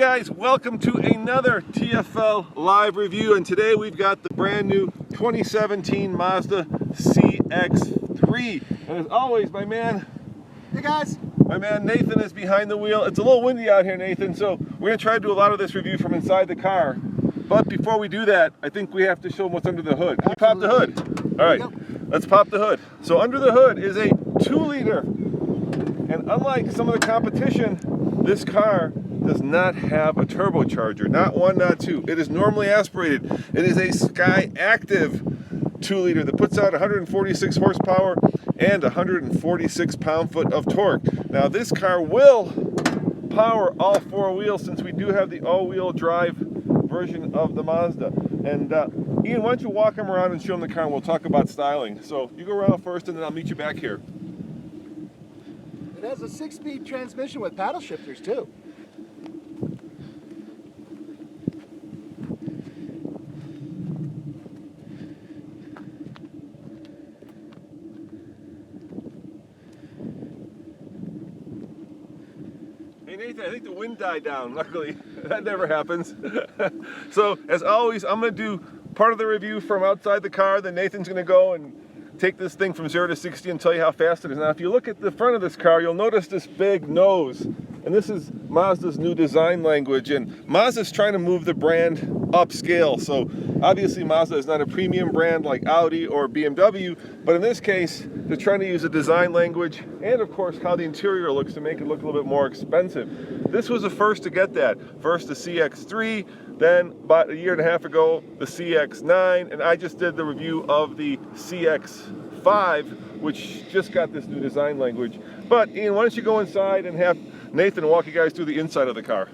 guys, welcome to another TFL live review, and today we've got the brand new 2017 Mazda CX-3. And as always, my man, hey guys, my man Nathan is behind the wheel. It's a little windy out here, Nathan, so we're gonna try to do a lot of this review from inside the car. But before we do that, I think we have to show them what's under the hood. Can you pop the hood? All right, let's pop the hood. So under the hood is a 2-liter, and unlike some of the competition, this car does not have a turbocharger. Not one, not two. It is normally aspirated. It is a Sky Active 2-liter that puts out 146 horsepower and 146 pound-foot of torque. Now this car will power all 4 wheels, since we do have the all-wheel drive version of the Mazda. And Ian, why don't you walk him around and show him the car, and we'll talk about styling. So you go around first, and then I'll meet you back here. It has a 6-speed transmission with paddle shifters too. Hey Nathan, I think the wind died down, luckily. That never happens. So as always, I'm going to do part of the review from outside the car, then Nathan's going to go and take this thing from 0 to 60 and tell you how fast it is. Now if you look at the front of this car, you'll notice this big nose. And this is Mazda's new design language, and Mazda's trying to move the brand upscale. So obviously Mazda is not a premium brand like Audi or BMW, but in this case they're trying to use a design language and of course how the interior looks to make it look a little bit more expensive. This was the first to get that. First the CX-3, then about a year and a half ago the CX-9, and I just did the review of the CX-5, which just got this new design language. But Ian, why don't you go inside and have Nathan walk you guys through the inside of the car.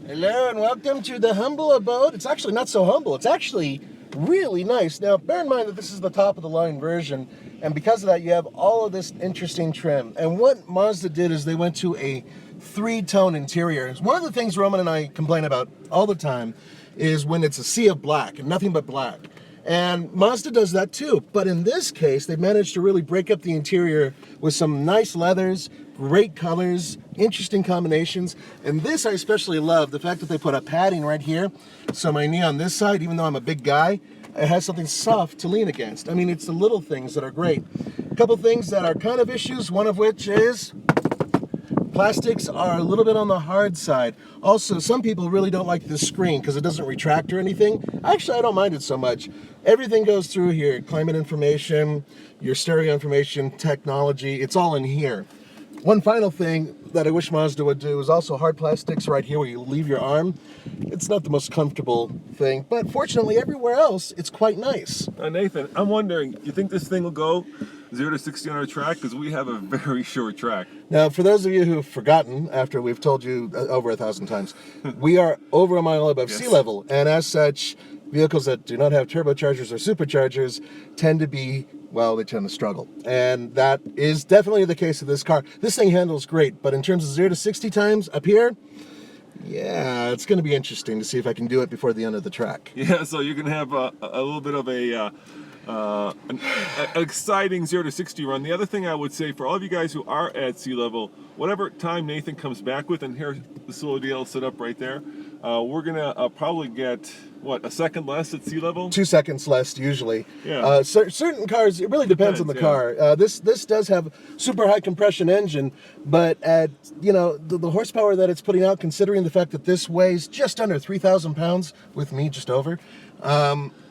Hello and welcome to the humble abode. It's actually not so humble. It's actually really nice. Now bear in mind that this is the top of the line version, and because of that you have all of this interesting trim. And what Mazda did is they went to a 3-tone interior. One of the things Roman and I complain about all the time is when it's a sea of black and nothing but black. And Mazda does that too, but in this case they managed to really break up the interior with some nice leathers, great colors, interesting combinations. And this I especially love, the fact that they put a padding right here, so my knee on this side, even though I'm a big guy, it has something soft to lean against. I mean, it's the little things that are great. A couple things that are kind of issues, one of which is plastics are a little bit on the hard side. Also, some people really don't like this screen because it doesn't retract or anything. Actually, I don't mind it so much. Everything goes through here. Climate information, your stereo information, technology, it's all in here. One final thing that I wish Mazda would do is also hard plastics right here where you leave your arm. It's not the most comfortable thing, but fortunately everywhere else it's quite nice. Nathan, I'm wondering, you think this thing will go 0 to 60 on our track? Because we have a very short track. Now, for those of you who've forgotten, after we've told you over 1,000 times, we are over a mile above sea level, and as such, vehicles that do not have turbochargers or superchargers tend to be, well, they tend to struggle. And that is definitely the case of this car. This thing handles great, but in terms of 0 to 60 times up here, yeah, it's going to be interesting to see if I can do it before the end of the track. Yeah, so you can have a little bit of an exciting 0 to 60 run. The other thing I would say for all of you guys who are at sea level, whatever time Nathan comes back with, and here's the little deal set up right there, we're gonna probably get what, a second less at sea level? 2 seconds less usually. Yeah. Certain cars, it really depends on the car. This does have super high compression engine, but at the horsepower that it's putting out, considering the fact that this weighs just under 3,000 pounds, with me just over,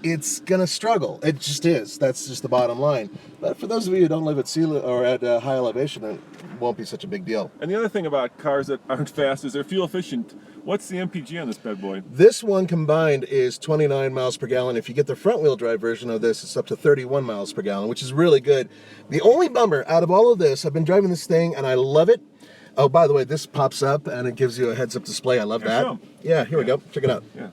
it's gonna struggle. It just is. That's just the bottom line. But for those of you who don't live at sea or at high elevation, it won't be such a big deal. And the other thing about cars that aren't fast is they're fuel efficient. What's the MPG on this bad boy? This one combined is 29 miles per gallon. If you get the front-wheel drive version of this, it's up to 31 miles per gallon, which is really good. The only bummer out of all of this, I've been driving this thing and I love it. Oh, by the way, this pops up and it gives you a heads-up display. I love that. Yeah, here we go. Check it out. Yeah.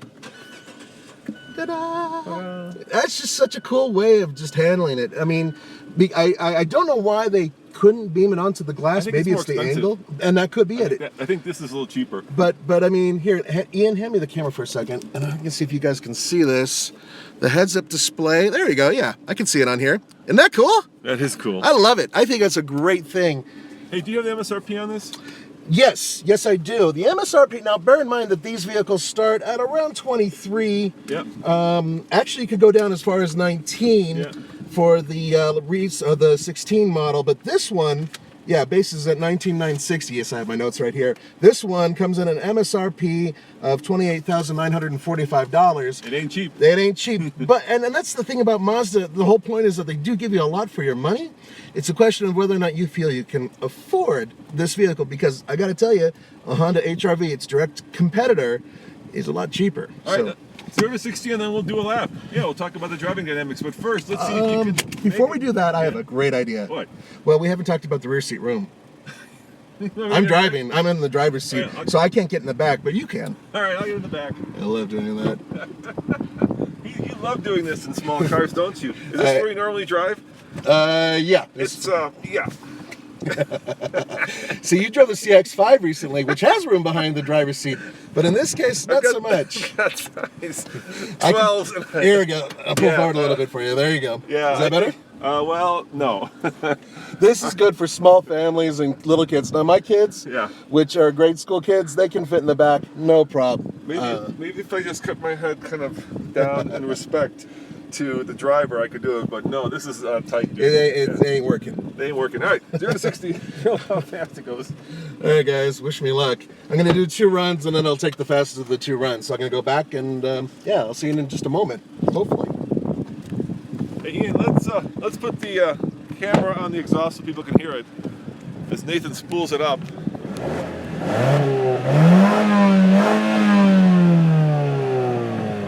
Ta-da! That's just such a cool way of just handling it. I mean, I don't know why they couldn't beam it onto the glass. Maybe it's the angle, and that could be it. I think this is a little cheaper. But I mean, here, Ian, hand me the camera for a second, and I can see if you guys can see this. The heads-up display. There you go. Yeah, I can see it on here. Isn't that cool? That is cool. I love it. I think that's a great thing. Hey, do you have the MSRP on this? Yes, I do. The MSRP, now bear in mind that these vehicles start at around 23. Yep. Actually, you could go down as far as 19 Yeah. for the 16 model, but this one, yeah, base is at 19,960. Yes, I have my notes right here. This one comes in an MSRP of $28,945. It ain't cheap. It ain't cheap. But and that's the thing about Mazda. The whole point is that they do give you a lot for your money. It's a question of whether or not you feel you can afford this vehicle, because I got to tell you, a Honda HR-V, its direct competitor, is a lot cheaper. All right, zero to 60, and then we'll do a lap. Yeah, we'll talk about the driving dynamics. But first, let's see if you can. Before we do that, I have a great idea. What? Well, we haven't talked about the rear seat room. I'm driving. I'm in the driver's seat, so I can't get in the back, but you can. All right, I'll get in the back. I love doing that. You love doing this in small cars, don't you? Is this where you normally drive? Yeah. It's yeah. So you drove the CX-3 recently, which has room behind the driver's seat, but in this case, not so much. That's nice. 12s. Here we go. I'll pull forward a little bit for you. There you go. Yeah. Is that better? Well, no. This is good for small families and little kids. Now, my kids, which are grade school kids, they can fit in the back, no problem. Maybe if I just cut my head kind of down in respect to the driver, I could do it, but no, this is tight. It ain't working. It ain't working. All right, 0 to 60. Feel how fast it goes. All right, guys, wish me luck. I'm going to do 2 runs, and then I'll take the fastest of the 2 runs. So I'm going to go back, and yeah, I'll see you in just a moment, hopefully. Hey, Ian, let's put the camera on the exhaust so people can hear it as Nathan spools it up.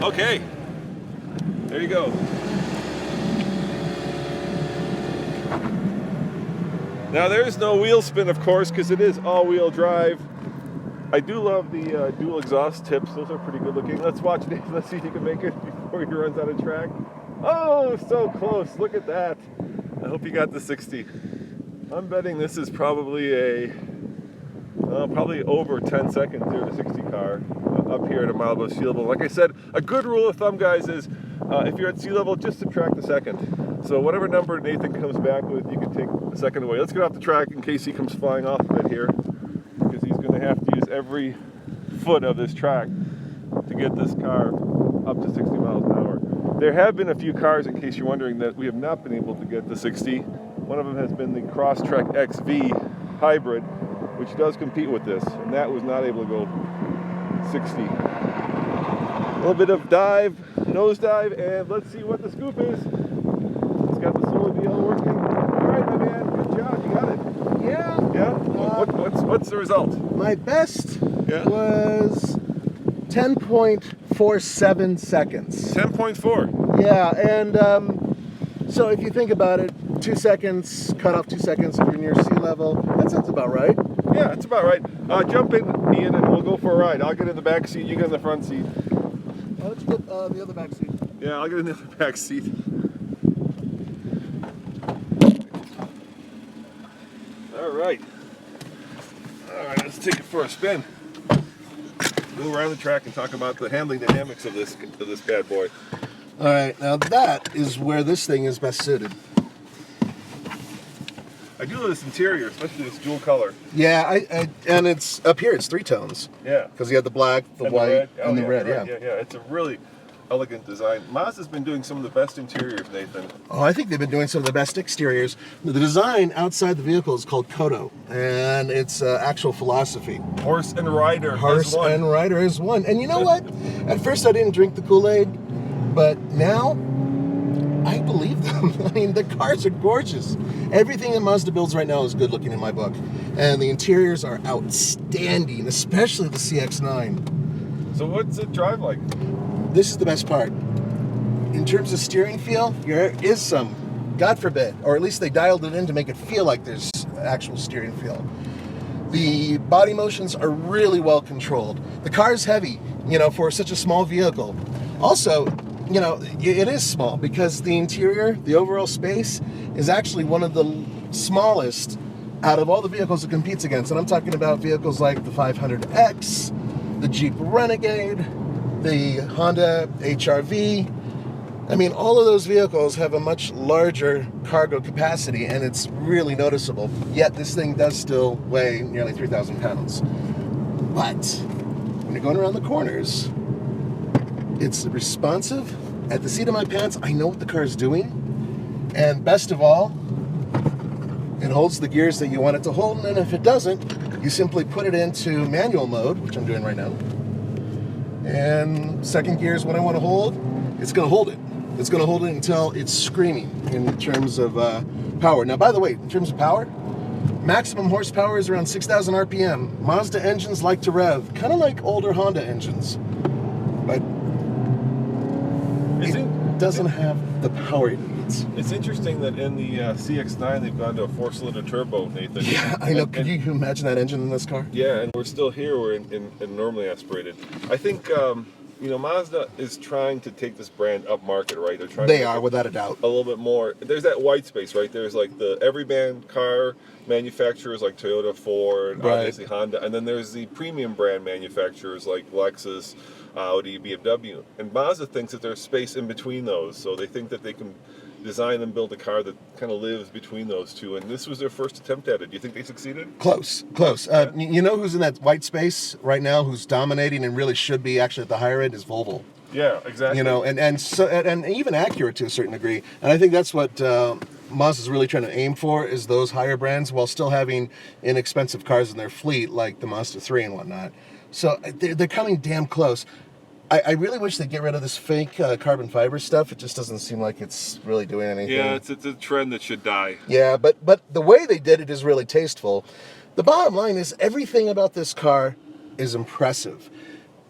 Okay. There you go. Now there's no wheel spin, of course, because it is all-wheel drive. I do love the dual exhaust tips. Those are pretty good looking. Let's watch Dave. Let's see if he can make it before he runs out of track. Oh, so close. Look at that. I hope you got the 60. I'm betting this is probably probably over 10 seconds 0 to 60 car up here at a mile above sea level. Like I said, a good rule of thumb, guys, is if you're at sea level, just subtract a second. So whatever number Nathan comes back with, you can take a second away. Let's get off the track in case he comes flying off of it here, because he's going to have to use every foot of this track to get this car up to 60 miles an hour. There have been a few cars, in case you're wondering, that we have not been able to get to 60. One of them has been the Crosstrek XV hybrid, which does compete with this, and that was not able to go 60. A little bit of dive, nosedive, and let's see what the scoop is. It's got the solar DL working. All right, my man, good job, you got it. Yeah. Yeah? What's the result? My best was 10.47 seconds. 10.4. Yeah, and so if you think about it, 2 seconds, cut off 2 seconds if you're near sea level. That sounds about right. Yeah, that's about right. Jump in, Ian, and we'll go for a ride. I'll get in the back seat, you get in the front seat. Let's get the other back seat. Yeah, I'll get in the other back seat. All right, let's take it for a spin. Go around the track and talk about the handling dynamics of this bad boy. All right, now that is where this thing is best suited. I do love this interior, especially this dual color. Yeah, and it's up here. It's 3 tones. Yeah, because you have the black, the white, and the red. Yeah, it's a really elegant design. Mazda's been doing some of the best interiors, Nathan. Oh, I think they've been doing some of the best exteriors. The design outside the vehicle is called Kodo, and it's actual philosophy. Horse and rider. Horse and rider is one. And you know what? At first I didn't drink the Kool-Aid, but now I believe them. I mean, the cars are gorgeous. Everything that Mazda builds right now is good looking in my book. And the interiors are outstanding, especially the CX-9. So what's it drive like? This is the best part. In terms of steering feel, there is some, God forbid, or at least they dialed it in to make it feel like there's actual steering feel. The body motions are really well controlled. The car is heavy, for such a small vehicle. Also, it is small because the interior, the overall space, is actually one of the smallest out of all the vehicles it competes against. And I'm talking about vehicles like the 500X, the Jeep Renegade, the Honda HR-V, I mean, all of those vehicles have a much larger cargo capacity, and it's really noticeable. Yet this thing does still weigh nearly 3,000 pounds. But when you're going around the corners, it's responsive. At the seat of my pants, I know what the car is doing. And best of all, it holds the gears that you want it to hold. And if it doesn't, you simply put it into manual mode, which I'm doing right now. And second gear is what I want to hold. It's going to hold it. It's going to hold it until it's screaming in terms of power. Now, by the way, in terms of power, maximum horsepower is around 6,000 RPM. Mazda engines like to rev, kind of like older Honda engines. But it doesn't have the power it needs. It's interesting that in the CX-9 they've gone to a 4-cylinder turbo, Nathan. Yeah, I know. Could you imagine that engine in this car? Yeah, and we're still here. We're in normally aspirated. I think you know, Mazda is trying to take this brand up market, right? They're trying. They are, without a doubt. A little bit more. There's that white space, right? There's like the everyman car manufacturers like Toyota, Ford, Right. obviously Honda, and then there's the premium brand manufacturers like Lexus, Audi, BMW. And Mazda thinks that there's space in between those, so they think that they can design and build a car that kind of lives between those two. And this was their first attempt at it. Do you think they succeeded? Close. You know who's in that white space right now, who's dominating and really should be actually at the higher end, is Volvo. Yeah, exactly. You know, and even accurate to a certain degree. And I think that's what Mazda's really trying to aim for, is those higher brands while still having inexpensive cars in their fleet like the Mazda 3 and whatnot. So they're coming damn close. I really wish they'd get rid of this fake carbon fiber stuff. It just doesn't seem like it's really doing anything. Yeah, it's a trend that should die. Yeah, but the way they did it is really tasteful. The bottom line is everything about this car is impressive,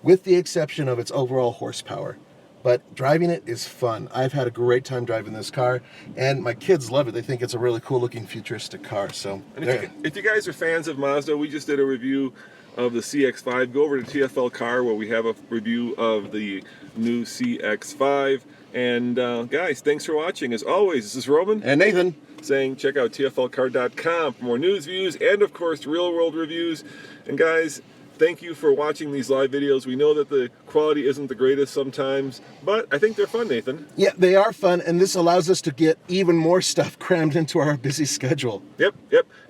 with the exception of its overall horsepower. But driving it is fun. I've had a great time driving this car, and my kids love it. They think it's a really cool looking futuristic car. So, and if you guys are fans of Mazda, we just did a review of the CX-5. Go over to TFL Car where we have a review of the new CX-5. And guys, thanks for watching. As always, this is Roman and Nathan saying check out tflcar.com for more news, views, and of course real world reviews. And guys, thank you for watching these live videos. We know that the quality isn't the greatest sometimes, but I think they're fun, Nathan. Yeah, they are fun, and this allows us to get even more stuff crammed into our busy schedule. Yep.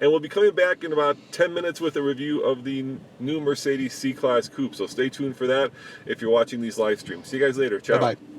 And we'll be coming back in about 10 minutes with a review of the new Mercedes C-Class Coupe, so stay tuned for that if you're watching these live streams. See you guys later. Ciao. Bye-bye.